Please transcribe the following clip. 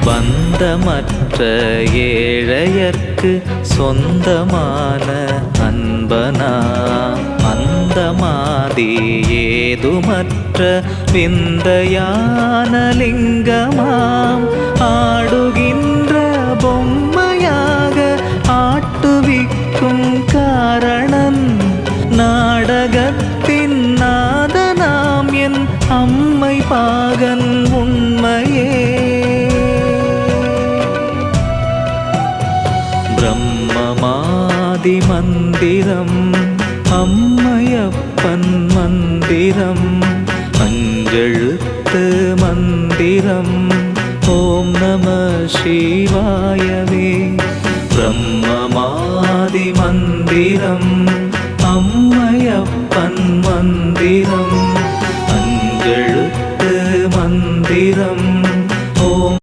பந்தமற்ற ஏழையர்க்கு சொந்தமான அன்பனா அந்தமாதி ஏதுமற்ற விந்தையான லிங்கமாம் ஆடுகின்ற பொம்மையாக ஆட்டுவிக்கும் காரணன் நாடகத்தின் நாதனாம் என் அம்மை பாகன் உண்மையே. பிரம்மமாதி மந்திரம் அம்மையப்பன் மந்திரம் அஞ்செழுத்து மந்திரம் ஓம் நம சிவாயவே. பிரம்மமாதி மந்திரம் அம்மையப்பன் மந்திரம்